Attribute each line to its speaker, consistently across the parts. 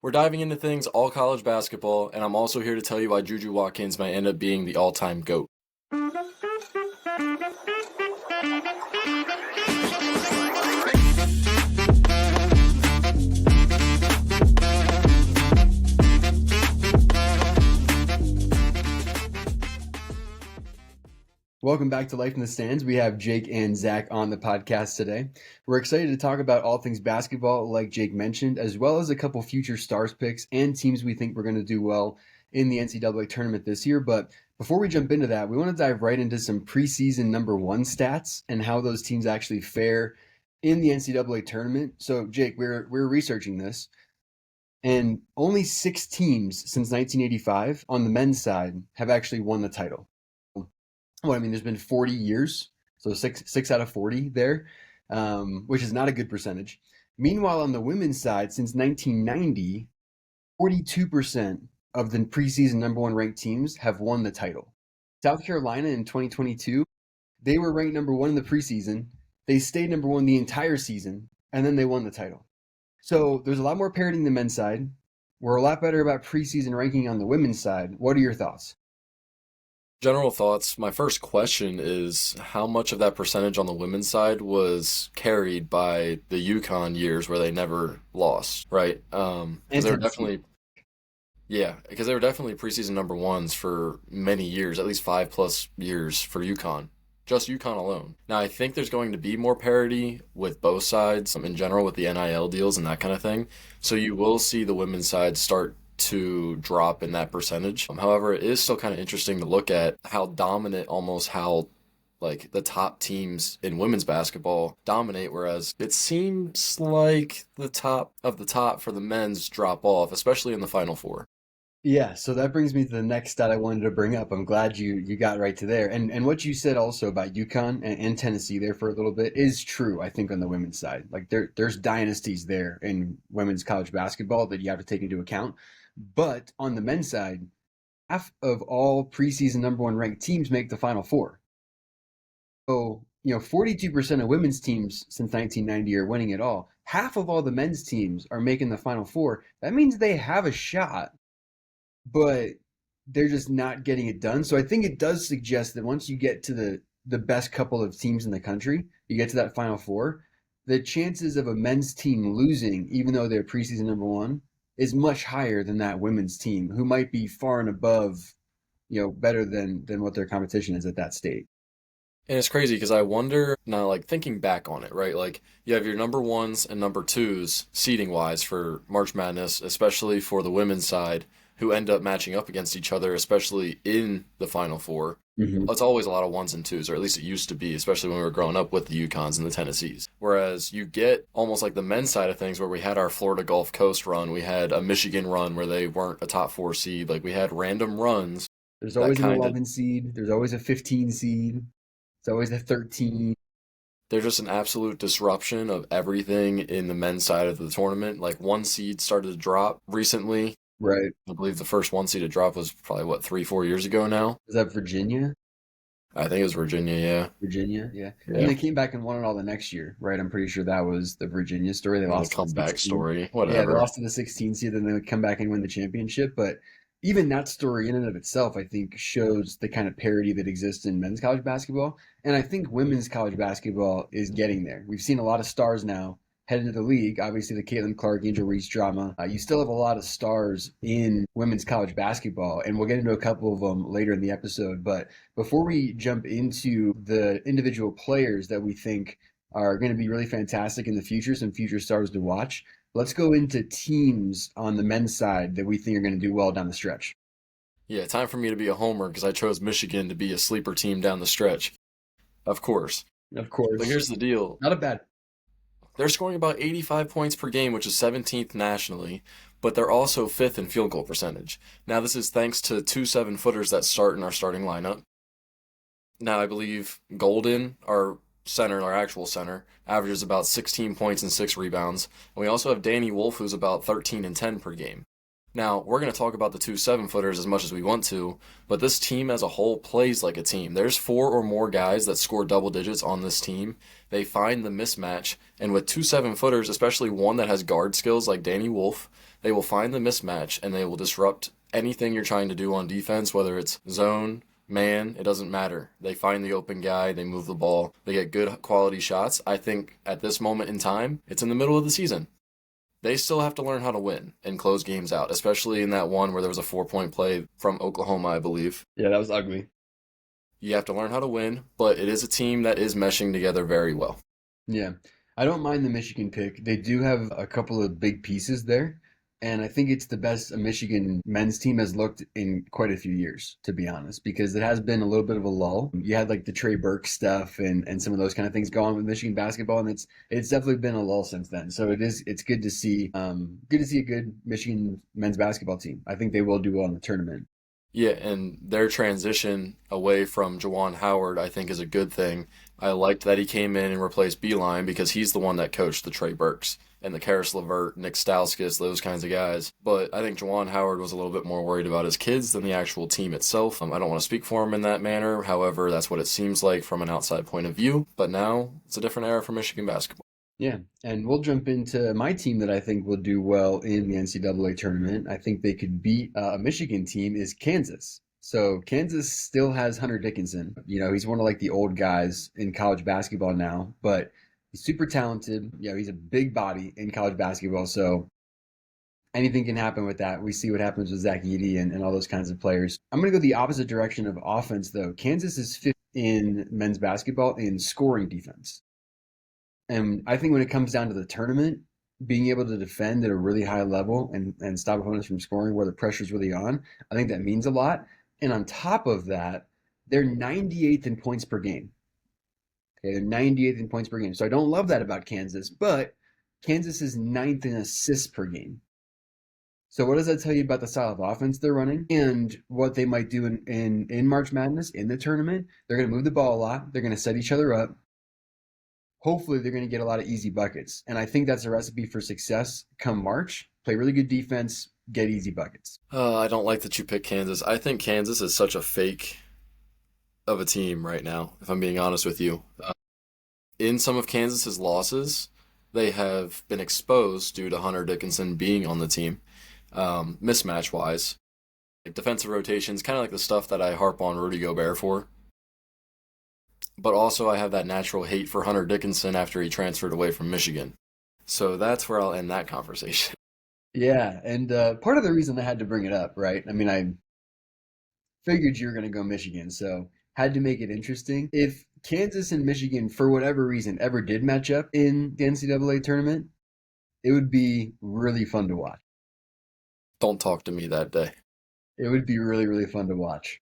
Speaker 1: We're diving into things all college basketball, and I'm also here to tell you why JuJu Watkins might end up being the all-time GOAT.
Speaker 2: Welcome back to Life in the Stands. We have Jake and Zach on the podcast today. We're excited to talk about all things basketball, like Jake mentioned, as well as a couple future stars picks and teams we think we're going to do well in the NCAA tournament this year. But before we jump into that, we want to dive right into some preseason number one stats and how those teams actually fare in the NCAA tournament. So, Jake, we're researching this, and only 6 teams since 1985 on the men's side have actually won the title. Well, I mean, there's been 40 years, so six out of 40 there, which is not a good percentage. Meanwhile, on the women's side, since 1990, 42% of the preseason number one ranked teams have won the title. South Carolina in 2022, they were ranked number one in the preseason. They stayed number one the entire season, and then they won the title. So there's a lot more parity in the men's side. We're a lot better about preseason ranking on the women's side. What are your thoughts?
Speaker 1: General thoughts. My first question is how much of that percentage on the women's side was carried by the UConn years where they never lost, right? Because they were definitely, because they were definitely preseason number ones for many years, at least 5+ years for UConn. Just UConn alone. Now, I think there's going to be more parity with both sides in general with the NIL deals and that kind of thing. So you will see the women's side start to drop in that percentage. However, it is still kind of interesting to look at how dominant, almost how like the top teams in women's basketball dominate, whereas it seems like the top of the top for the men's drop off, especially in the Final Four.
Speaker 2: Yeah, so that brings me to the next stat I wanted to bring up. I'm glad you got right to there. And what you said also about UConn and Tennessee there for a little bit is true, I think, on the women's side. Like there's dynasties there in women's college basketball that you have to take into account. But on the men's side, half of all preseason number one ranked teams make the Final Four. So, 42% of women's teams since 1990 are winning it all. Half of all the men's teams are making the Final Four. That means they have a shot, but they're just not getting it done. So I think it does suggest that once you get to the best couple of teams in the country, you get to that Final Four, the chances of a men's team losing, even though they're preseason number one, is much higher than that women's team, who might be far and above, better than what their competition is at that state.
Speaker 1: And it's crazy because I wonder now, like thinking back on it, right? Like you have your number ones and number twos seeding wise for March Madness, especially for the women's side, who end up matching up against each other, especially in the Final Four.
Speaker 2: Mm-hmm.
Speaker 1: It's always a lot of ones and twos, or at least it used to be, especially when we were growing up with the UConns and the Tennessees. Whereas you get almost like the men's side of things where we had our Florida Gulf Coast run, we had a Michigan run where they weren't a top 4 seed. Like we had random runs.
Speaker 2: There's always an 11 seed. There's always a 15 seed. It's always a 13.
Speaker 1: There's just an absolute disruption of everything in the men's side of the tournament. Like one seed started to drop recently.
Speaker 2: Right.
Speaker 1: I believe the first one seed to drop was probably, 3-4 years ago now?
Speaker 2: Is that Virginia?
Speaker 1: I think it was Virginia, yeah.
Speaker 2: Virginia, yeah. And they came back and won it all the next year, right? I'm pretty sure that was the Virginia story. They lost
Speaker 1: the comeback story,
Speaker 2: Yeah, they
Speaker 1: whatever.
Speaker 2: lost to the 16 seed, then they would come back and win the championship. But even that story in and of itself, I think, shows the kind of parity that exists in men's college basketball. And I think women's college basketball is getting there. We've seen a lot of stars now head into the league. Obviously, the Caitlin Clark, Angel Reese drama. You still have a lot of stars in women's college basketball, and we'll get into a couple of them later in the episode. But before we jump into the individual players that we think are going to be really fantastic in the future, some future stars to watch, let's go into teams on the men's side that we think are going to do well down the stretch.
Speaker 1: Yeah, time for me to be a homer because I chose Michigan to be a sleeper team down the stretch. Of course.
Speaker 2: Of course.
Speaker 1: But here's the deal.
Speaker 2: Not a bad.
Speaker 1: They're scoring about 85 points per game, which is 17th nationally, but they're also 5th in field goal percentage. Now, this is thanks to 2 7-footers that start in our starting lineup. Now, I believe Golden, our center, our actual center, averages about 16 points and 6 rebounds. And we also have Danny Wolf, who's about 13 and 10 per game. Now, we're going to talk about the 2 7-footers as much as we want to, but this team as a whole plays like a team. There's 4 or more guys that score double digits on this team. They find the mismatch, and with 2 7-footers, especially one that has guard skills like Danny Wolf, They will find the mismatch and they will disrupt anything you're trying to do on defense, whether it's zone, man, it doesn't matter. They find the open guy, they move the ball, they get good quality shots. I think at this moment in time, it's in the middle of the season. They still have to learn how to win and close games out, especially in that one where there was a 4-point play from Oklahoma, I believe.
Speaker 2: Yeah, that was ugly.
Speaker 1: You have to learn how to win, but it is a team that is meshing together very well.
Speaker 2: Yeah. I don't mind the Michigan pick. They do have a couple of big pieces there. And I think it's the best a Michigan men's team has looked in quite a few years, to be honest, because it has been a little bit of a lull. You had like the Trey Burke stuff and some of those kind of things going on with Michigan basketball, and it's definitely been a lull since then. So it's good to see a good Michigan men's basketball team. I think they will do well in the tournament.
Speaker 1: Yeah, and their transition away from Juwan Howard, I think, is a good thing. I liked that he came in and replaced Beeline because he's the one that coached the Trey Burks and the Karis LeVert, Nick Stauskas, those kinds of guys. But I think Juwan Howard was a little bit more worried about his kids than the actual team itself. I don't want to speak for him in that manner. However, that's what it seems like from an outside point of view. But now it's a different era for Michigan basketball.
Speaker 2: Yeah, and we'll jump into my team that I think will do well in the NCAA tournament. I think they could beat a Michigan team is Kansas. So Kansas still has Hunter Dickinson. You know, he's one of like the old guys in college basketball now, but he's super talented. You know, he's a big body in college basketball. So anything can happen with that. We see what happens with Zach Edey and all those kinds of players. I'm going to go the opposite direction of offense, though. Kansas is fifth in men's basketball in scoring defense. And I think when it comes down to the tournament, being able to defend at a really high level and stop opponents from scoring where the pressure's really on, I think that means a lot. And on top of that, they're 98th in points per game. Okay, they're 98th in points per game. So I don't love that about Kansas, but Kansas is ninth in assists per game. So what does that tell you about the style of offense they're running and what they might do in March Madness, in the tournament? They're going to move the ball a lot. They're going to set each other up. Hopefully they're going to get a lot of easy buckets. And I think that's a recipe for success come March. Play really good defense, get easy buckets.
Speaker 1: I don't like that you picked Kansas. I think Kansas is such a fake of a team right now, if I'm being honest with you. In some of Kansas's losses, they have been exposed due to Hunter Dickinson being on the team, mismatch-wise. Like defensive rotations, kind of like the stuff that I harp on Rudy Gobert for. But also I have that natural hate for Hunter Dickinson after he transferred away from Michigan. So that's where I'll end that conversation.
Speaker 2: Yeah, and part of the reason I had to bring it up, right? I mean, I figured you were going to go Michigan, so had to make it interesting. If Kansas and Michigan, for whatever reason, ever did match up in the NCAA tournament, it would be really fun to watch.
Speaker 1: Don't talk to me that day.
Speaker 2: It would be really, really fun to watch.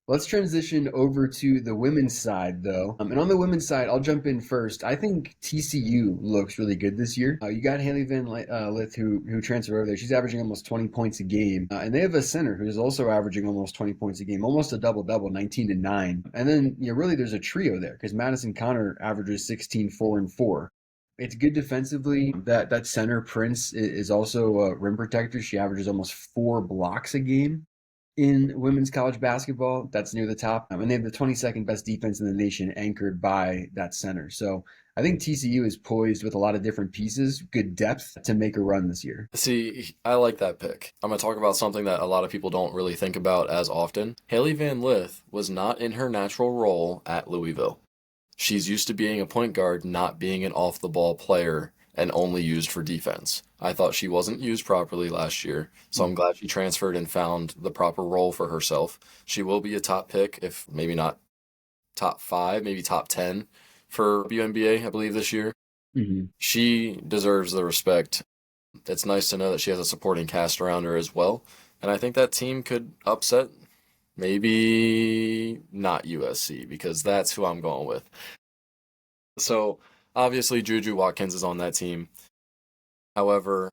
Speaker 2: Let's transition over to the women's side, though. And on the women's side, I'll jump in first. I think TCU looks really good this year. You got Hailey Van Lith, who transferred over there. She's averaging almost 20 points a game. And they have a center who's also averaging almost 20 points a game, almost a double-double, 19 and 9. And then, really, there's a trio there because Madison Connor averages 16, 4, and 4. It's good defensively. That center, Prince, is also a rim protector. She averages almost 4 blocks a game. In women's college basketball, that's near the top. And they have the 22nd best defense in the nation anchored by that center. So I think TCU is poised with a lot of different pieces, good depth to make a run this year.
Speaker 1: See, I like that pick. I'm going to talk about something that a lot of people don't really think about as often. Hailey Van Lith was not in her natural role at Louisville. She's used to being a point guard, not being an off-the-ball player and only used for defense. I thought she wasn't used properly last year, so I'm glad she transferred and found the proper role for herself. She will be a top pick, if maybe not top 5, maybe top 10 for WNBA, I believe, this year.
Speaker 2: Mm-hmm.
Speaker 1: She deserves the respect. It's nice to know that she has a supporting cast around her as well, and I think that team could upset maybe not USC, because that's who I'm going with. So obviously, JuJu Watkins is on that team. However,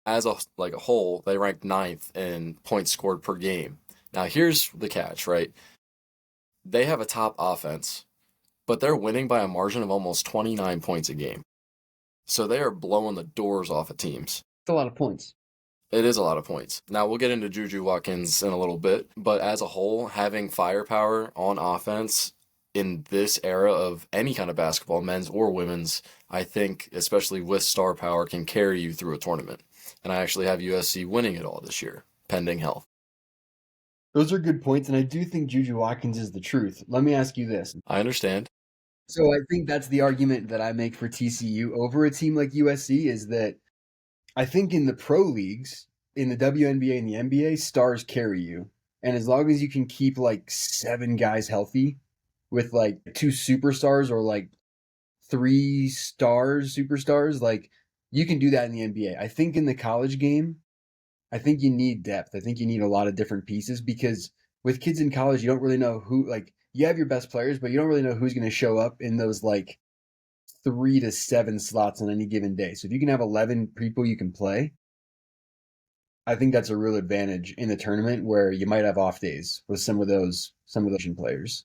Speaker 1: as a whole, they ranked 9th in points scored per game. Now, here's the catch, right? They have a top offense, but they're winning by a margin of almost 29 points a game. So they are blowing the doors off of teams.
Speaker 2: It's a lot of points.
Speaker 1: It is a lot of points. Now, we'll get into JuJu Watkins in a little bit, but as a whole, having firepower on offense in this era of any kind of basketball, men's or women's, I think, especially with star power, can carry you through a tournament. And I actually have USC winning it all this year, pending health.
Speaker 2: Those are good points, and I do think JuJu Watkins is the truth. Let me ask you this.
Speaker 1: I understand.
Speaker 2: So I think that's the argument that I make for TCU over a team like USC is that I think in the pro leagues, in the WNBA and the NBA, stars carry you. And as long as you can keep like 7 guys healthy with like 2 superstars or like 3 stars, superstars, like you can do that in the NBA. I think in the college game, I think you need depth. I think you need a lot of different pieces because with kids in college, you don't really know who, like, you have your best players, but you don't really know who's going to show up in those like 3 to 7 slots on any given day. So if you can have 11 people you can play, I think that's a real advantage in the tournament where you might have off days with some of those players.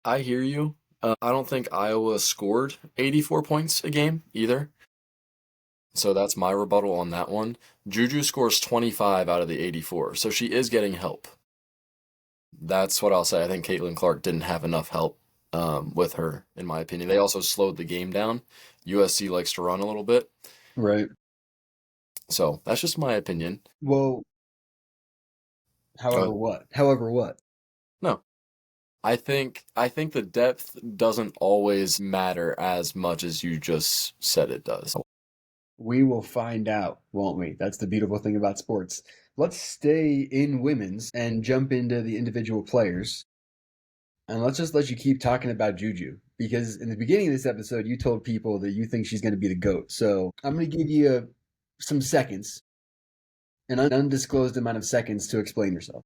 Speaker 1: I hear you. I don't think Iowa scored 84 points a game either. So that's my rebuttal on that one. Juju scores 25 out of the 84, so she is getting help. That's what I'll say. I think Caitlin Clark didn't have enough help with her, in my opinion. They also slowed the game down. USC likes to run a little bit.
Speaker 2: Right.
Speaker 1: So that's just my opinion.
Speaker 2: Well, however what? However what?
Speaker 1: No. I think the depth doesn't always matter as much as you just said it does.
Speaker 2: We will find out, won't we? That's the beautiful thing about sports. Let's stay in women's and jump into the individual players. And let's just let you keep talking about Juju. Because in the beginning of this episode, you told people that you think she's going to be the GOAT. So I'm going to give you some seconds, an undisclosed amount of seconds to explain yourself.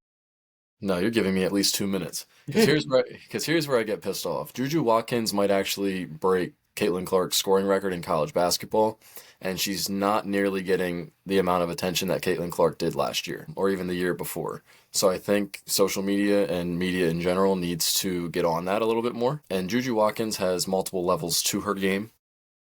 Speaker 1: No, you're giving me at least 2 minutes. Because here's where I get pissed off. JuJu Watkins might actually break Caitlin Clark's scoring record in college basketball, and she's not nearly getting the amount of attention that Caitlin Clark did last year, or even the year before. So I think social media and media in general needs to get on that a little bit more. And JuJu Watkins has multiple levels to her game,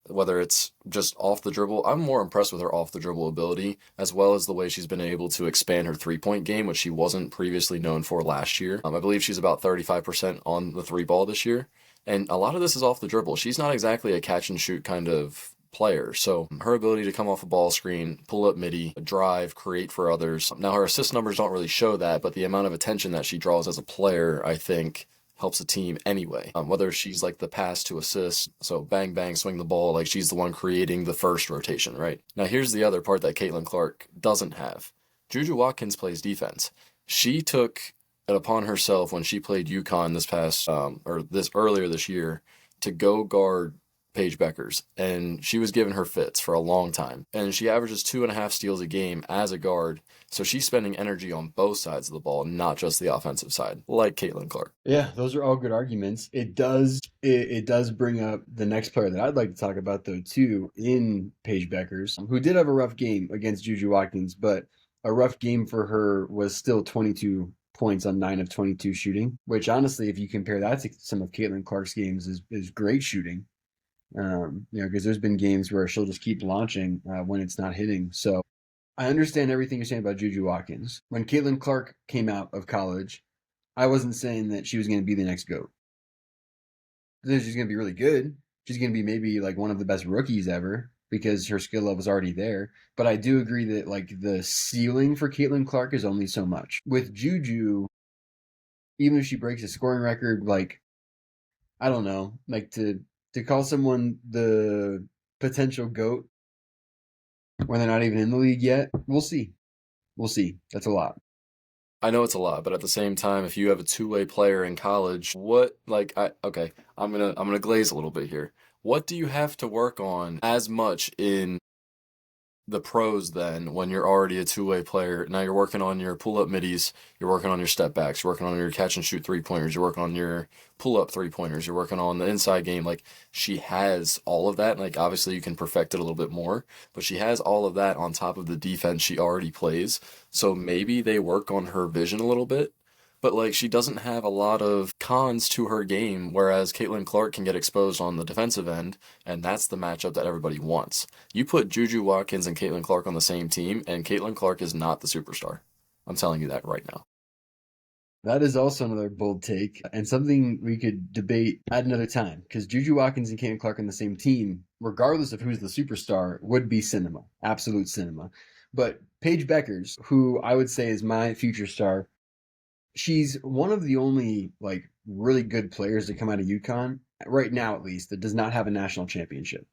Speaker 1: whether it's just off the dribble. I'm more impressed with her off the dribble ability, as well as the way she's been able to expand her 3-point game, which she wasn't previously known for last year. I believe she's about 35% on the 3-ball this year. And a lot of this is off the dribble. She's not exactly a catch and shoot kind of player. So her ability to come off a ball screen, pull up midi, drive, create for others. Now her assist numbers don't really show that, but the amount of attention that she draws as a player, I think, helps a team anyway. Whether she's like the pass to assist, so bang, bang, swing the ball, like she's the one creating the first rotation, right? Now here's the other part that Caitlin Clark doesn't have. JuJu Watkins plays defense. She took it upon herself when she played UConn earlier this year to go guard Paige Beckers, and she was giving her fits for a long time. And she averages 2.5 steals a game as a guard, so she's spending energy on both sides of the ball, not just the offensive side, like Caitlin Clark.
Speaker 2: Yeah, those are all good arguments. It does bring up the next player that I'd like to talk about though too, in Paige Beckers, who did have a rough game against JuJu Watkins, but a rough game for her was still 22 points on 9 of 22 shooting, which honestly, if you compare that to some of Caitlin Clark's games, is great shooting. Because there's been games where she'll just keep launching when it's not hitting. So I understand everything you're saying about JuJu Watkins. When Caitlin Clark came out of college, I wasn't saying that she was going to be the next GOAT. She's going to be really good. She's going to be maybe like one of the best rookies ever because her skill level is already there. But I do agree that like the ceiling for Caitlin Clark is only so much. With Juju, even if she breaks a scoring record, like, I don't know, like to call someone the potential GOAT when they're not even in the league yet, we'll see. We'll see. That's a lot.
Speaker 1: I know it's a lot, but at the same time, if you have a two-way player in college, I'm gonna glaze a little bit here. What do you have to work on as much in the pros then when you're already a two-way player? Now you're working on your pull-up middies, you're working on your step backs, you're working on your catch and shoot 3-pointers, you're working on your pull-up 3-pointers, you're working on the inside game. Like, she has all of that. Like, obviously you can perfect it a little bit more, but she has all of that on top of the defense she already plays. So maybe they work on her vision a little bit. But like, she doesn't have a lot of cons to her game, whereas Caitlin Clark can get exposed on the defensive end, and that's the matchup that everybody wants. You put JuJu Watkins and Caitlin Clark on the same team, and Caitlin Clark is not the superstar. I'm telling you that right now.
Speaker 2: That is also another bold take and something we could debate at another time because JuJu Watkins and Caitlin Clark on the same team, regardless of who's the superstar, would be cinema, absolute cinema. But Paige Beckers, who I would say is my future star, she's one of the only like really good players to come out of UConn right now, at least, that does not have a national championship.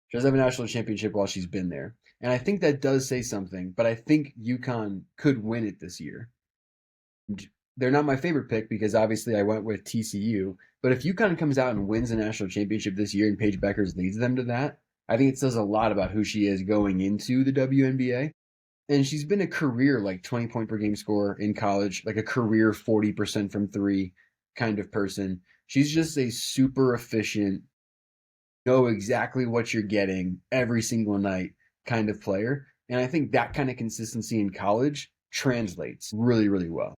Speaker 2: She doesn't have a national championship while she's been there, and I think that does say something. But I think UConn could win it this year. They're not my favorite pick because obviously I went with TCU. But if UConn comes out and wins a national championship this year and Paige Beckers leads them to that, I think it says a lot about who she is going into the WNBA. And she's been a career like 20-point per game scorer in college, like a career 40% from three kind of person. She's just a super efficient, know exactly what you're getting every single night kind of player. And I think that kind of consistency in college translates really, really well.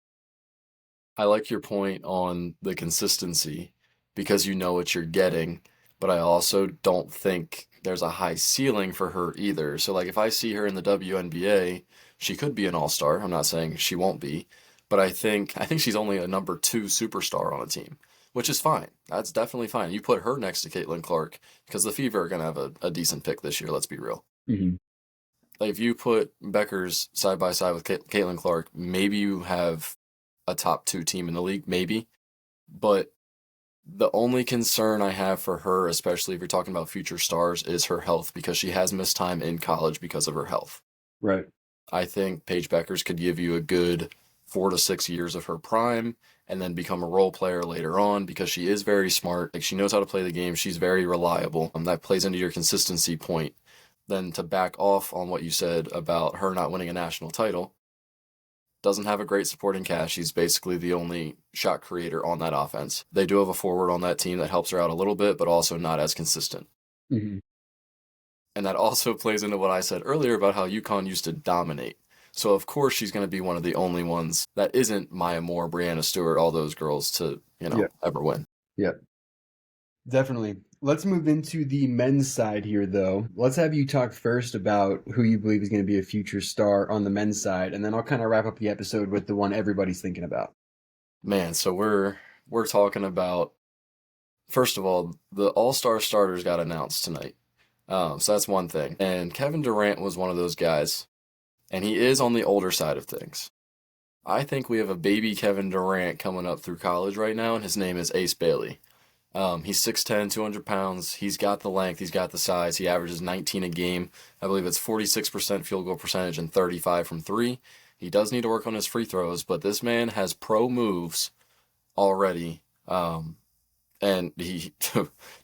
Speaker 1: I like your point on the consistency because you know what you're getting, but I also don't think there's a high ceiling for her either. So like if I see her in the WNBA, she could be an all-star. I'm not saying she won't be, but I think she's only a number 2 superstar on a team, which is fine. That's definitely fine. You put her next to Caitlin Clark because the Fever are going to have a decent pick this year, let's be real.
Speaker 2: Mm-hmm.
Speaker 1: Like if you put Beckers side by side with Caitlin Clark, maybe you have a top 2 team in the league, maybe. But the only concern I have for her, especially if you're talking about future stars, is her health because she has missed time in college because of her health.
Speaker 2: Right.
Speaker 1: I think Paige Beckers could give you a good 4 to 6 years of her prime and then become a role player later on because she is very smart. Like she knows how to play the game. She's very reliable. That plays into your consistency point. Then to back off on what you said about her not winning a national title, doesn't have a great supporting cast. She's basically the only shot creator on that offense. They do have a forward on that team that helps her out a little bit, but also not as consistent.
Speaker 2: Mm-hmm.
Speaker 1: And that also plays into what I said earlier about how UConn used to dominate. So of course she's going to be one of the only ones that isn't Maya Moore, Brianna Stewart, all those girls to, ever win.
Speaker 2: Yeah. Definitely. Let's move into the men's side here, though. Let's have you talk first about who you believe is going to be a future star on the men's side, and then I'll kind of wrap up the episode with the one everybody's thinking about.
Speaker 1: Man, so we're talking about, first of all, the All-Star starters got announced tonight. So that's one thing. And Kevin Durant was one of those guys, and he is on the older side of things. I think we have a baby Kevin Durant coming up through college right now, and his name is Ace Bailey. He's 6'10", 200 pounds. He's got the length. He's got the size. He averages 19 a game. I believe it's 46% field goal percentage and 35 from three. He does need to work on his free throws, but this man has pro moves already. And he,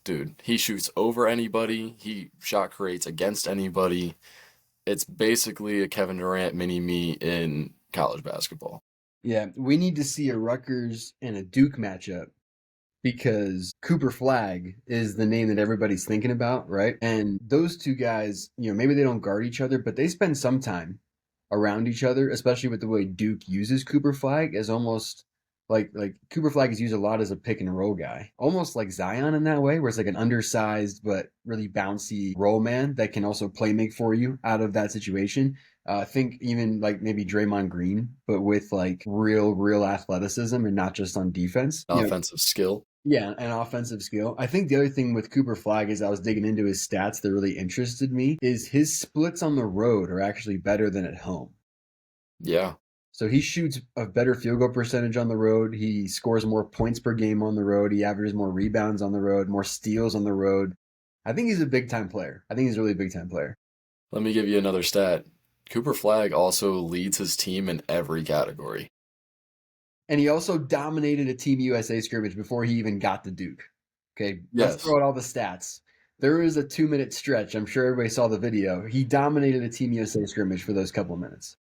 Speaker 1: dude, he shoots over anybody. He shot creates against anybody. It's basically a Kevin Durant mini-me in college basketball.
Speaker 2: Yeah, we need to see a Rutgers and a Duke matchup because Cooper Flagg is the name that everybody's thinking about, right? And those two guys, maybe they don't guard each other, but they spend some time around each other, especially with the way Duke uses Cooper Flagg as almost like Cooper Flagg is used a lot as a pick and roll guy, almost like Zion in that way, where it's like an undersized but really bouncy roll man that can also play make for you out of that situation. I think even like maybe Draymond Green, but with like real athleticism and not just on defense.
Speaker 1: Offensive skill.
Speaker 2: Yeah, an offensive skill. I think the other thing with Cooper Flagg is I was digging into his stats that really interested me is his splits on the road are actually better than at home.
Speaker 1: Yeah.
Speaker 2: So he shoots a better field goal percentage on the road. He scores more points per game on the road. He averages more rebounds on the road, more steals on the road. I think he's a big-time player. I think he's a really big-time player.
Speaker 1: Let me give you another stat. Cooper Flagg also leads his team in every category.
Speaker 2: And he also dominated a Team USA scrimmage before he even got to Duke. Okay,
Speaker 1: Yes.
Speaker 2: Let's throw out all the stats. There was a 2-minute stretch. I'm sure everybody saw the video. He dominated a Team USA scrimmage for those couple of minutes.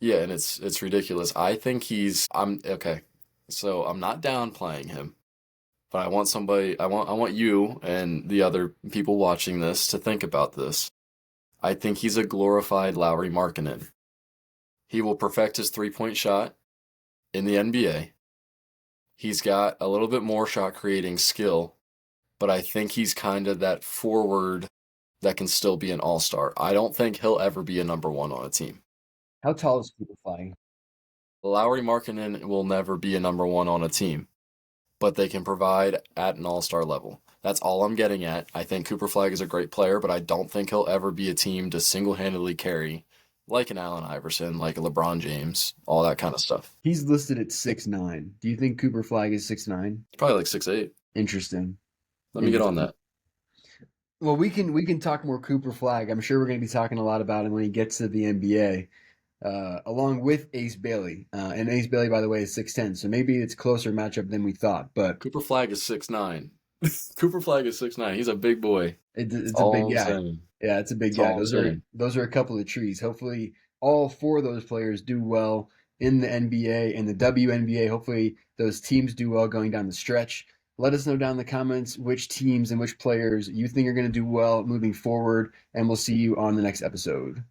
Speaker 1: Yeah, and it's ridiculous. I think okay. So I'm not downplaying him, but I want you and the other people watching this to think about this. I think he's a glorified Lauri Markkanen. He will perfect his three-point shot in the NBA. He's got a little bit more shot creating skill, but I think he's kind of that forward that can still be an all-star. I don't think he'll ever be a number 1 on a team.
Speaker 2: How tall is Cooper Flagg?
Speaker 1: Lauri Markkanen will never be a number 1 on a team, but they can provide at an all-star level. That's all I'm getting at. I think Cooper Flagg is a great player, but I don't think he'll ever be a team to single-handedly carry like an Allen Iverson, like a LeBron James, all that kind of stuff.
Speaker 2: He's listed at 6'9". Do you think Cooper Flagg is 6'9"?
Speaker 1: Probably like 6'8".
Speaker 2: Interesting.
Speaker 1: Let me get on that.
Speaker 2: Well, we can talk more Cooper Flagg. I'm sure we're going to be talking a lot about him when he gets to the NBA, along with Ace Bailey. And Ace Bailey, by the way, is 6'10", so maybe it's closer matchup than we thought. But
Speaker 1: Cooper Flagg is 6'9". Cooper Flagg is 6'9". He's a big boy.
Speaker 2: it's a big
Speaker 1: All I'm
Speaker 2: guy.
Speaker 1: saying.
Speaker 2: Yeah, it's a big
Speaker 1: That's
Speaker 2: guy.
Speaker 1: all I'm saying.
Speaker 2: Those are a couple of trees. Hopefully, all four of those players do well in the NBA and the WNBA. Hopefully, those teams do well going down the stretch. Let us know down in the comments which teams and which players you think are going to do well moving forward, and we'll see you on the next episode.